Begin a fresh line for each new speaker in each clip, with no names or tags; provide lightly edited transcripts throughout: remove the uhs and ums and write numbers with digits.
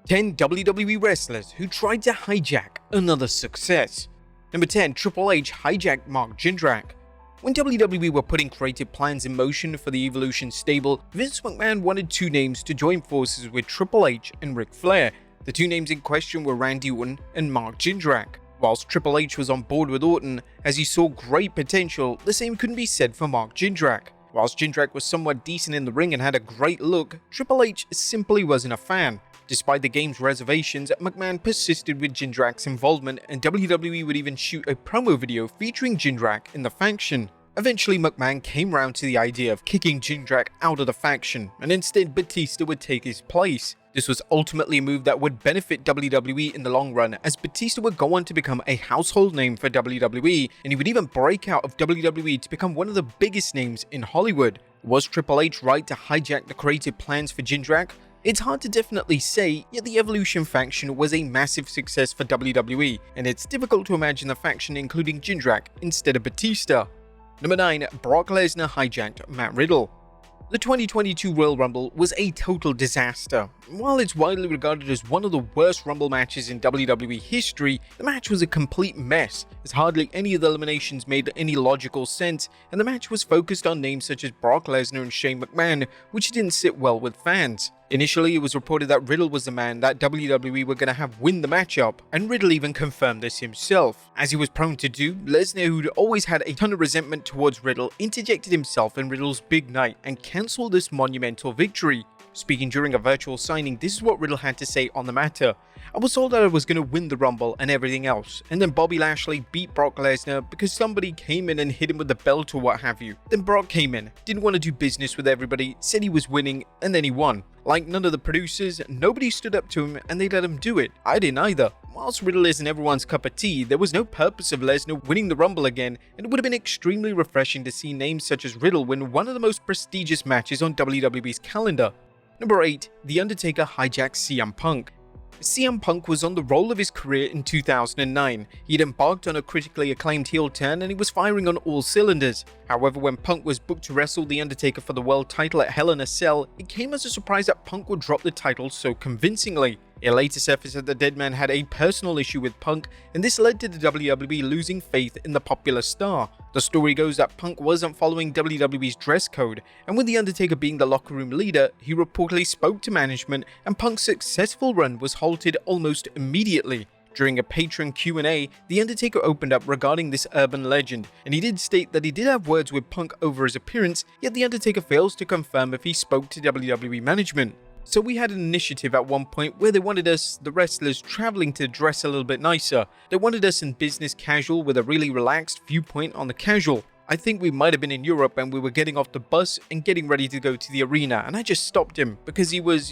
10 WWE wrestlers who tried to hijack another success. Number 10. Triple H hijacked Jindrak. When WWE were putting creative plans in motion for the Evolution stable, Vince McMahon wanted two names to join forces with Triple H and Ric Flair. The two names in question were Randy Orton and Jindrak. Whilst Triple H was on board with Orton, as he saw great potential, the same couldn't be said for Jindrak. Whilst Jindrak was somewhat decent in the ring and had a great look, Triple H simply wasn't a fan. Despite the game's reservations, McMahon persisted with Jindrak's involvement, and WWE would even shoot a promo video featuring Jindrak in the faction. Eventually, McMahon came round to the idea of kicking Jindrak out of the faction, and instead Batista would take his place. This was ultimately a move that would benefit WWE in the long run, as Batista would go on to become a household name for WWE, and he would even break out of WWE to become one of the biggest names in Hollywood. Was Triple H right to hijack the creative plans for Jindrak? It's hard to definitely say, yet the Evolution faction was a massive success for WWE, and it's difficult to imagine the faction including Jindrak instead of Batista. Number 9. Brock Lesnar hijacked Matt Riddle. The 2022 Royal Rumble was a total disaster. While it's widely regarded as one of the worst Rumble matches in WWE history, the match was a complete mess, as hardly any of the eliminations made any logical sense, and the match was focused on names such as Brock Lesnar and Shane McMahon, which didn't sit well with fans. Initially, it was reported that Riddle was the man that WWE were going to have win the matchup, and Riddle even confirmed this himself. As he was prone to do, Lesnar, who'd always had a ton of resentment towards Riddle, interjected himself in Riddle's big night and cancelled this monumental victory. Speaking during a virtual signing, this is what Riddle had to say on the matter. "I was told that I was going to win the Rumble and everything else, and then Bobby Lashley beat Brock Lesnar because somebody came in and hit him with the belt or what have you. Then Brock came in, didn't want to do business with everybody, said he was winning, and then he won. Like none of the producers, nobody stood up to him and they let him do it. I didn't either. Whilst Riddle isn't everyone's cup of tea, there was no purpose of Lesnar winning the Rumble again, and it would have been extremely refreshing to see names such as Riddle win one of the most prestigious matches on WWE's calendar." Number 8. The Undertaker hijacked CM Punk. CM Punk was on the roll of his career in 2009. He'd embarked on a critically acclaimed heel turn and he was firing on all cylinders. However, when Punk was booked to wrestle The Undertaker for the world title at Hell in a Cell, it came as a surprise that Punk would drop the title so convincingly. It later surfaced that the dead man had a personal issue with Punk, and this led to the WWE losing faith in the popular star. The story goes that Punk wasn't following WWE's dress code, and with The Undertaker being the locker room leader, he reportedly spoke to management, and Punk's successful run was halted almost immediately. During a Patreon Q&A, The Undertaker opened up regarding this urban legend, and he did state that he did have words with Punk over his appearance, yet The Undertaker fails to confirm if he spoke to WWE management. So we had an initiative at one point where they wanted us, the wrestlers, traveling to dress a little bit nicer. They wanted us in business casual with a really relaxed viewpoint on the casual. I think we might have been in Europe and we were getting off the bus and getting ready to go to the arena, and I just stopped him because he was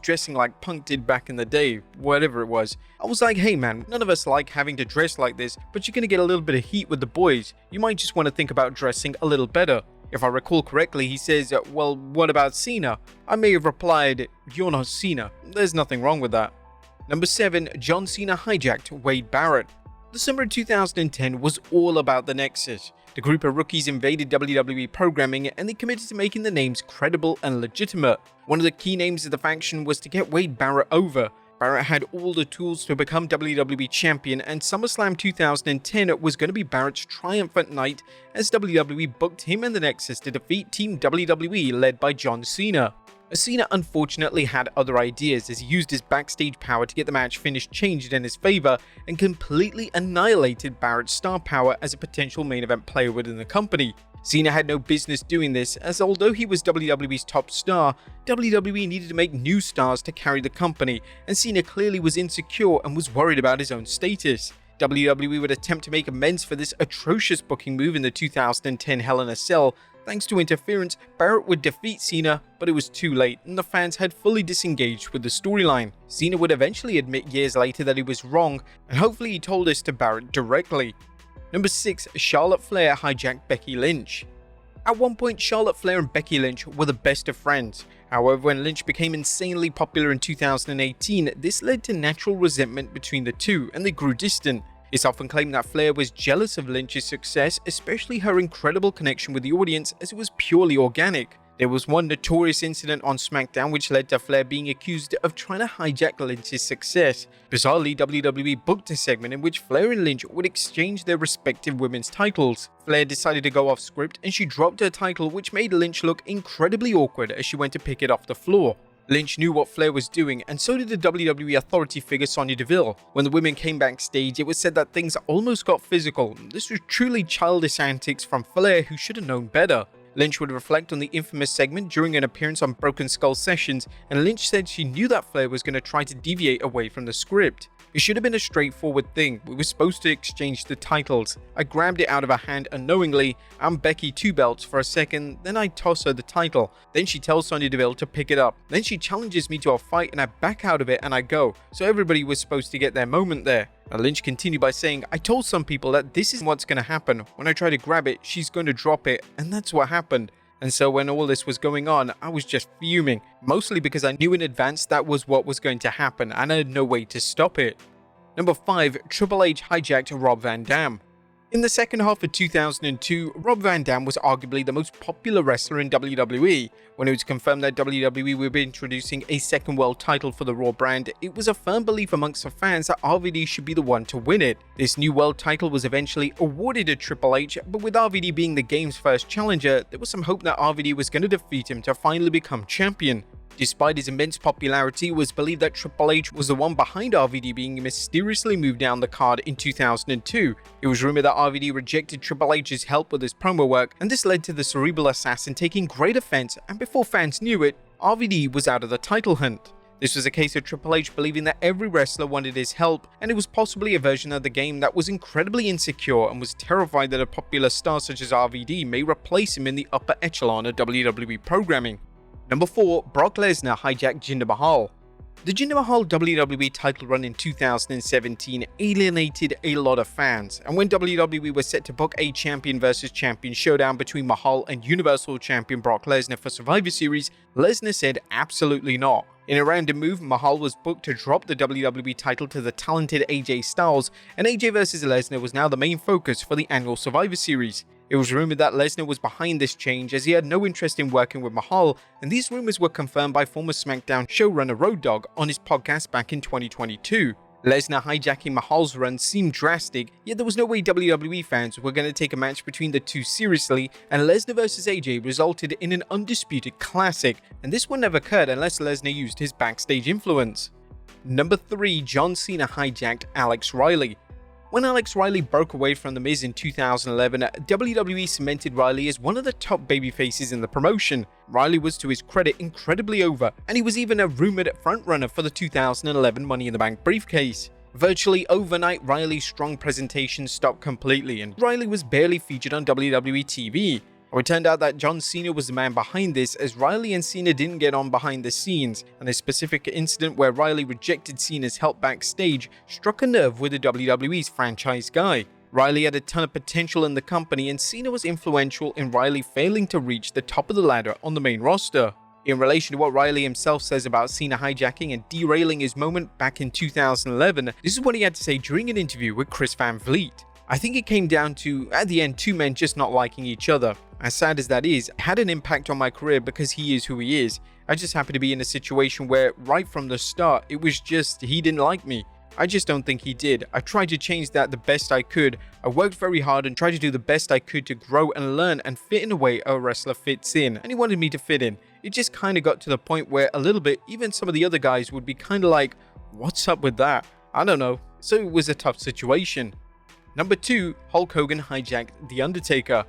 dressing like Punk did back in the day, whatever it was. I was like, hey man, none of us like having to dress like this, but you're gonna get a little bit of heat with the boys. You might just want to think about dressing a little better. If I recall correctly, he says, well, what about Cena? I may have replied, you're not Cena. There's nothing wrong with that. Number 7. John Cena hijacked Wade Barrett. The summer of 2010 was all about the Nexus. The group of rookies invaded WWE programming and they committed to making the names credible and legitimate. One of the key names of the faction was to get Wade Barrett over. Barrett had all the tools to become WWE Champion, and SummerSlam 2010 was going to be Barrett's triumphant night as WWE booked him and the Nexus to defeat Team WWE led by John Cena. Cena unfortunately had other ideas as he used his backstage power to get the match finish changed in his favor and completely annihilated Barrett's star power as a potential main event player within the company. Cena had no business doing this, as although he was WWE's top star, WWE needed to make new stars to carry the company, and Cena clearly was insecure and was worried about his own status. WWE would attempt to make amends for this atrocious booking move in the 2010 Hell in a Cell. Thanks to interference, Barrett would defeat Cena, but it was too late and the fans had fully disengaged with the storyline. Cena would eventually admit years later that he was wrong, and hopefully he told this to Barrett directly. Number 6. Charlotte Flair hijacked Becky Lynch. At one point, Charlotte Flair and Becky Lynch were the best of friends. However, when Lynch became insanely popular in 2018, this led to natural resentment between the two and they grew distant. It's often claimed that Flair was jealous of Lynch's success, especially her incredible connection with the audience, as it was purely organic. There was one notorious incident on SmackDown which led to Flair being accused of trying to hijack Lynch's success. Bizarrely, WWE booked a segment in which Flair and Lynch would exchange their respective women's titles. Flair decided to go off script and she dropped her title, which made Lynch look incredibly awkward as she went to pick it off the floor. Lynch knew what Flair was doing, and so did the WWE authority figure Sonya Deville. When the women came backstage, it was said that things almost got physical. This was truly childish antics from Flair, who should have known better. Lynch would reflect on the infamous segment during an appearance on Broken Skull Sessions, and Lynch said she knew that Flair was going to try to deviate away from the script. It should have been a straightforward thing. We were supposed to exchange the titles. I grabbed it out of her hand unknowingly. I'm Becky 2 belts for a second, then I toss her the title. Then she tells Sonya Deville to pick it up. Then she challenges me to a fight and I back out of it and I go. So everybody was supposed to get their moment there. And Lynch continued by saying, I told some people that this is what's going to happen. When I try to grab it, she's going to drop it, and that's what happened. And so when all this was going on, I was just fuming, mostly because I knew in advance that was what was going to happen and I had no way to stop it. Number 5. Triple H hijacked Rob Van Dam. In the second half of 2002, Rob Van Dam was arguably the most popular wrestler in WWE. When it was confirmed that WWE would be introducing a second world title for the Raw brand, it was a firm belief amongst the fans that RVD should be the one to win it. This new world title was eventually awarded to Triple H, but with RVD being the game's first challenger, there was some hope that RVD was going to defeat him to finally become champion. Despite his immense popularity, it was believed that Triple H was the one behind RVD being mysteriously moved down the card in 2002. It was rumored that RVD rejected Triple H's help with his promo work, and this led to the Cerebral Assassin taking great offense, and before fans knew it, RVD was out of the title hunt. This was a case of Triple H believing that every wrestler wanted his help, and it was possibly a version of the game that was incredibly insecure and was terrified that a popular star such as RVD may replace him in the upper echelon of WWE programming. Number 4. Brock Lesnar hijacked Jinder Mahal. The Jinder Mahal WWE title run in 2017 alienated a lot of fans, and when WWE was set to book a champion versus champion showdown between Mahal and Universal Champion Brock Lesnar for Survivor Series, Lesnar said absolutely not. In a random move, Mahal was booked to drop the WWE title to the talented AJ Styles, and AJ vs Lesnar was now the main focus for the annual Survivor Series. It was rumored that Lesnar was behind this change as he had no interest in working with Mahal, and these rumors were confirmed by former SmackDown showrunner Road Dogg on his podcast back in 2022. Lesnar hijacking Mahal's run seemed drastic, yet there was no way WWE fans were going to take a match between the two seriously, and Lesnar vs AJ resulted in an undisputed classic, and this wouldn't have occurred unless Lesnar used his backstage influence. Number 3. John Cena hijacked Alex Riley. When Alex Riley broke away from The Miz in 2011, WWE cemented Riley as one of the top babyfaces in the promotion. Riley was, to his credit, incredibly over, and he was even a rumored frontrunner for the 2011 Money in the Bank briefcase. Virtually overnight, Riley's strong presentation stopped completely, and Riley was barely featured on WWE TV. It turned out that John Cena was the man behind this, as Riley and Cena didn't get on behind the scenes, and a specific incident where Riley rejected Cena's help backstage struck a nerve with the WWE's franchise guy. Riley had a ton of potential in the company, and Cena was influential in Riley failing to reach the top of the ladder on the main roster. In relation to what Riley himself says about Cena hijacking and derailing his moment back in 2011, this is what he had to say during an interview with Chris Van Vliet. I think it came down to, at the end, two men just not liking each other. As sad as that is, it had an impact on my career because he is who he is. I just happened to be in a situation where, right from the start, it was just he didn't like me. I just don't think he did. I tried to change that the best I could. I worked very hard and tried to do the best I could to grow and learn and fit in a way a wrestler fits in, and he wanted me to fit in. It just kind of got to the point where a little bit, even some of the other guys would be kind of like, what's up with that? I don't know. So it was a tough situation. Number 2, Hulk Hogan hijacked The Undertaker.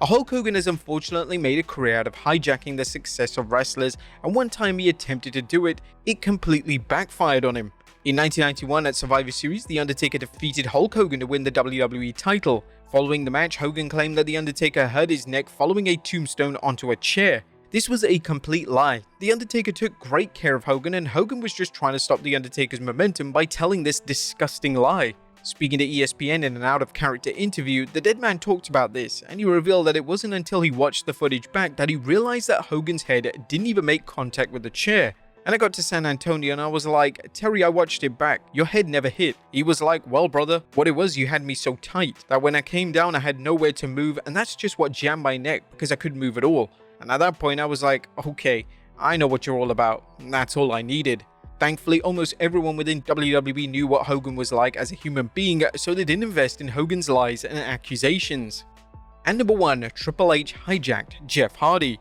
Hulk Hogan has unfortunately made a career out of hijacking the success of wrestlers, and one time he attempted to do it, it completely backfired on him. In 1991 at Survivor Series, The Undertaker defeated Hulk Hogan to win the WWE title. Following the match, Hogan claimed that The Undertaker hurt his neck following a tombstone onto a chair. This was a complete lie. The Undertaker took great care of Hogan, and Hogan was just trying to stop The Undertaker's momentum by telling this disgusting lie. Speaking to ESPN in an out-of-character interview, the dead man talked about this, and he revealed that it wasn't until he watched the footage back that he realized that Hogan's head didn't even make contact with the chair. And I got to San Antonio and I was like, Terry, I watched it back. Your head never hit. He was like, well, brother, what it was, you had me so tight that when I came down, I had nowhere to move, and that's just what jammed my neck because I couldn't move at all. And at that point I was like, okay, I know what you're all about, and that's all I needed. Thankfully, almost everyone within WWE knew what Hogan was like as a human being, so they didn't invest in Hogan's lies and accusations. And number 1, Triple H hijacked Jeff Hardy.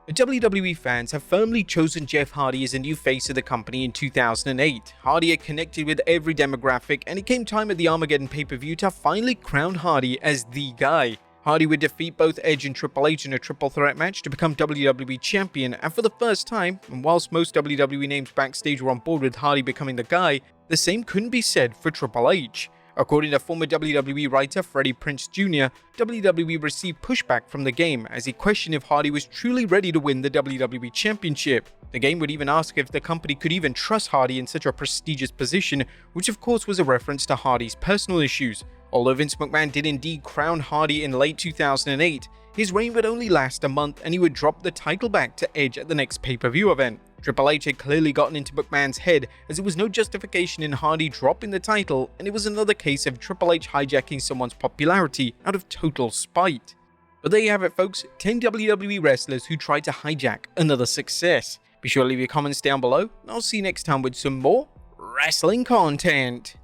WWE fans have firmly chosen Jeff Hardy as a new face of the company in 2008. Hardy had connected with every demographic, and it came time at the Armageddon pay-per-view to finally crown Hardy as the guy. Hardy would defeat both Edge and Triple H in a triple threat match to become WWE Champion, and for the first time, and whilst most WWE names backstage were on board with Hardy becoming the guy, the same couldn't be said for Triple H. According to former WWE writer Freddie Prinze Jr., WWE received pushback from the game as he questioned if Hardy was truly ready to win the WWE Championship. The game would even ask if the company could even trust Hardy in such a prestigious position, which of course was a reference to Hardy's personal issues. Although Vince McMahon did indeed crown Hardy in late 2008, his reign would only last a month and he would drop the title back to Edge at the next pay-per-view event. Triple H had clearly gotten into McMahon's head as there was no justification in Hardy dropping the title, and it was another case of Triple H hijacking someone's popularity out of total spite. But there you have it folks, 10 WWE wrestlers who tried to hijack another success. Be sure to leave your comments down below, and I'll see you next time with some more wrestling content.